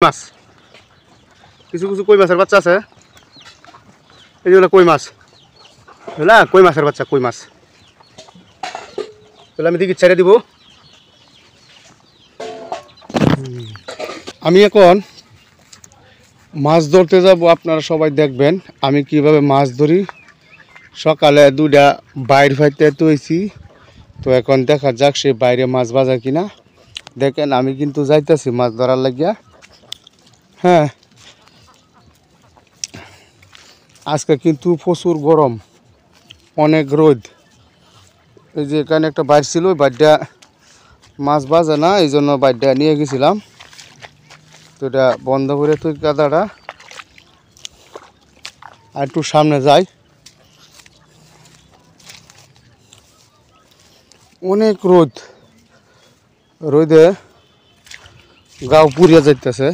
মাছ, কিছু কিছু কই মাছের বাচ্চা আছে, এইগুলো কই মাছ, বুঝলা, কই মাছের বাচ্চা, কই মাছ। তাহলে আমি দিকে ছেড়ে দিব। আমি এখন মাছ ধরতে যাব, আপনারা সবাই দেখবেন আমি কিভাবে মাছ ধরি। সকালে দুইটা বাইর ফাইতে তৈছি, তো এখন দেখা যাক সে বাইরে মাছ বাজা কিনা। দেখেন আমি কিন্তু যাইতেছি মাছ ধরার লাগিয়া। হ্যাঁ, আজকে কিন্তু প্রচুর গরম, অনেক রোদ। এই যে এখানে একটা বাইর ছিল, ওই বাইরটা মাছ বাজে না, এই জন্য বাইরটা নিয়ে গেছিলাম। তো এটা বন্ধ করে তুই কাদাটা আর একটু সামনে যাই। অনেক রোদ, রোদে গাও পুড়িয়া যাইতেছে।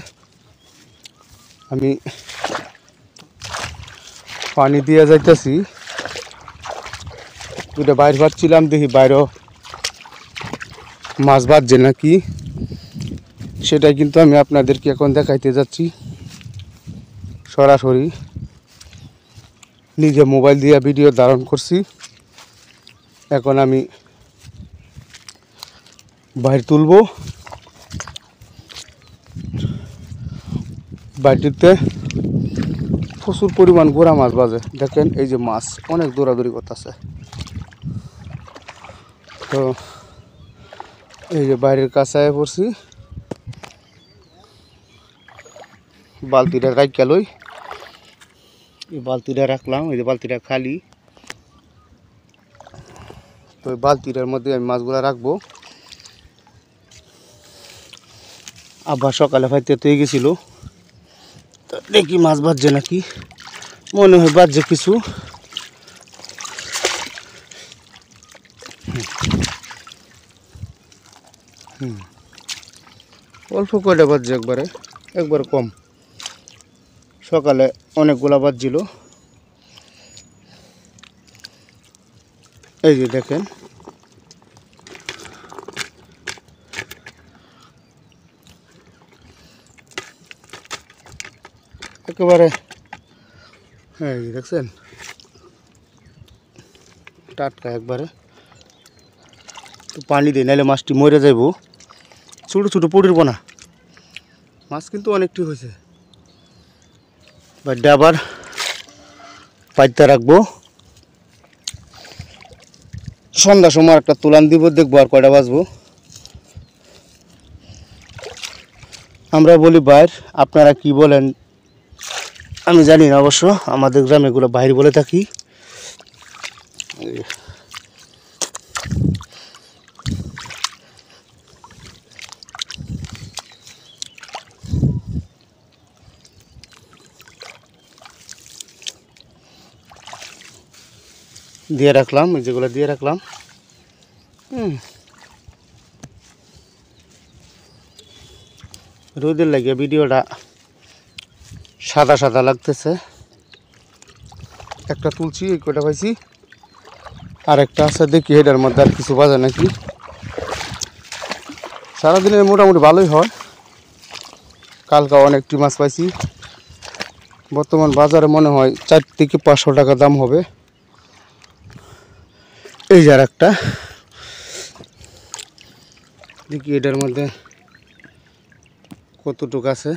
আমি পানি দিয়ে যাইতেছি, দুটা বাইর ভাবছিলাম, দেখি বাইরেও মাছ বাজছে নাকি, সেটাই কিন্তু আমি আপনাদেরকে এখন দেখাইতে যাচ্ছি সরাসরি। নিজে মোবাইল দিয়ে ভিডিও ধারণ করছি। এখন আমি বাইর তুলব, বাইরটিতে প্রচুর পরিমাণ গোড়া মাছ বাজে। দেখেন এই যে মাছ অনেক দৌড়াদৌড়ি করতেছে। তো এই যে বাইরের কাছে পড়ছি, বালতিটা রাখিয়া লই, এই বালতিটা রাখলাম, এই যে বালতিটা খালি। তো এই বালতিটার মধ্যে আমি মাছগুলো রাখবো। আবার সকালে ফাইতে তৈরি গেছিল, তো দেখি মাছ বাজছে নাকি, মনে হয় বাজছে কিছু। অল্প কয়টা বাজছে, একবারে কম। সকালে অনেকগুলা বাজছিল। এই যে দেখেন, একেবারে, হ্যাঁ দেখছেন, টাটকা একবারে। তো পানি দিই, নাহলে মাছটি মরে যাইব। ছোটো ছোটো পড়িব না, মাছ কিন্তু অনেকটি হয়েছে। বাড়িটা আবার পাইতে রাখবো, সন্ধ্যার সময় একটা তুলান দিব, দেখবো আর কয়টা বাজবো। আমরা বলি বাইর, আপনারা কি বলেন আমি জানি না, অবশ্য আমাদের গ্রামে এগুলো বাইর বলে থাকি। দিয়ে রাখলাম, যেগুলো দিয়ে রাখলাম। রোদের লাগিয়ে ভিডিওটা সাদা সাদা লাগতেছে। একটা তুলছি, এই কয়টা পাইছি, আর একটা আছে, দেখি এটার মধ্যে আর কিছু বাজে নাকি। সারাদিনে মোটামুটি ভালোই হয়। কালকা অনেকটি মাছ পাইছি। বর্তমান বাজারে মনে হয় 4 থেকে 500 টাকা দাম হবে। এই যে আর একটা, দেখি এটার মধ্যে কতটুকু আছে।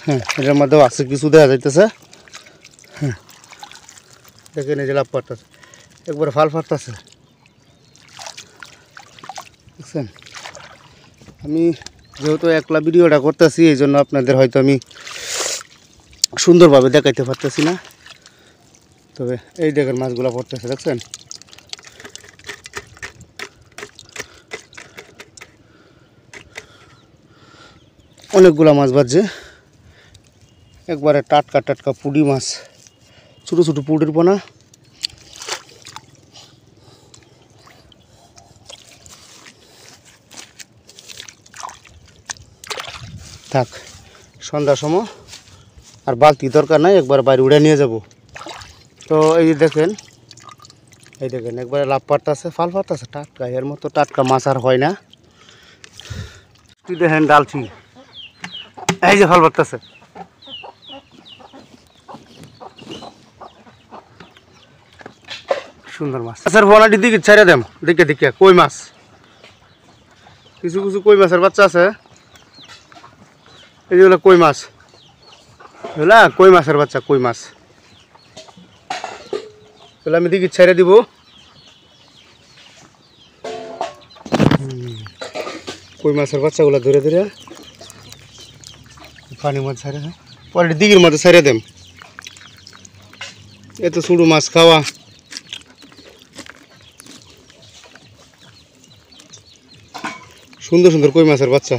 হ্যাঁ, এটার মধ্যেও আছে, কিছু দেখা যাইতেছে। হ্যাঁ দেখেন, এই যে লাভ পারতেছে, একবারে ফাল ফাটতেছে, বুঝছেন। আমি যেহেতু একলা ভিডিওটা করতেছি, এই জন্য আপনাদের হয়তো আমি সুন্দরভাবে দেখাইতে পারতেছি না। তবে এই দেখেন মাছগুলো পড়তেছে, দেখছেন। অনেকগুলা মাছ বাজছে, একবারে টাটকা টাটকা পুঁটি মাছ, ছোটো ছোটো পুঁটির পোনা। থাক, সন্ধ্যার সময় আর বালতি দরকার নাই, একবার বাইরে উড়ে নিয়ে যাব। তো এই যে দেখেন, এই দেখেন একবারে লাভ পারতেছে, ফাল পারতেছে, টাটকা। এর মতো টাটকা মাছ আর হয় না। তুই দেখেন ডালছি, এই যে ফাল পারতেছে। সুন্দর মাছ। আচ্ছা বলাটি দিকে ছেড়ে দেম, দিকে দিকে কই মাছ, কিছু কিছু কই মাছের বাচ্চা আছে। এই যেগুলো কই মাছ, বুঝলা, কই মাছের বাচ্চা, কই মাছ। তাহলে আমি দিকে ছেড়ে দিব। কই মাছের বাচ্চাগুলো ধরে ধরে পানির মধ্যে ছেড়ে দেয়, পরে দিঘির মধ্যে ছেড়ে দেম। এত ছোটো মাছ খাওয়া। সুন্দর সুন্দর কই মাছের বাচ্চা।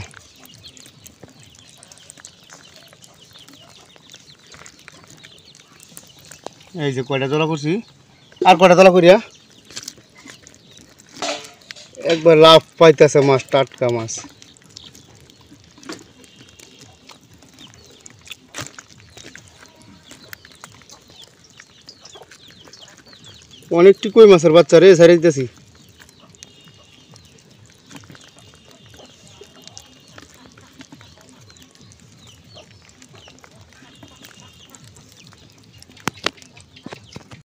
এই যে কয়টা জলা করছি, আর কয়টা জলা করিয়া একবার লাভ পাইতেছে মাছ, টাটকা মাছ। অনেকটি কই মাছের বাচ্চা রে ছাড়িয়ে দিতেছি।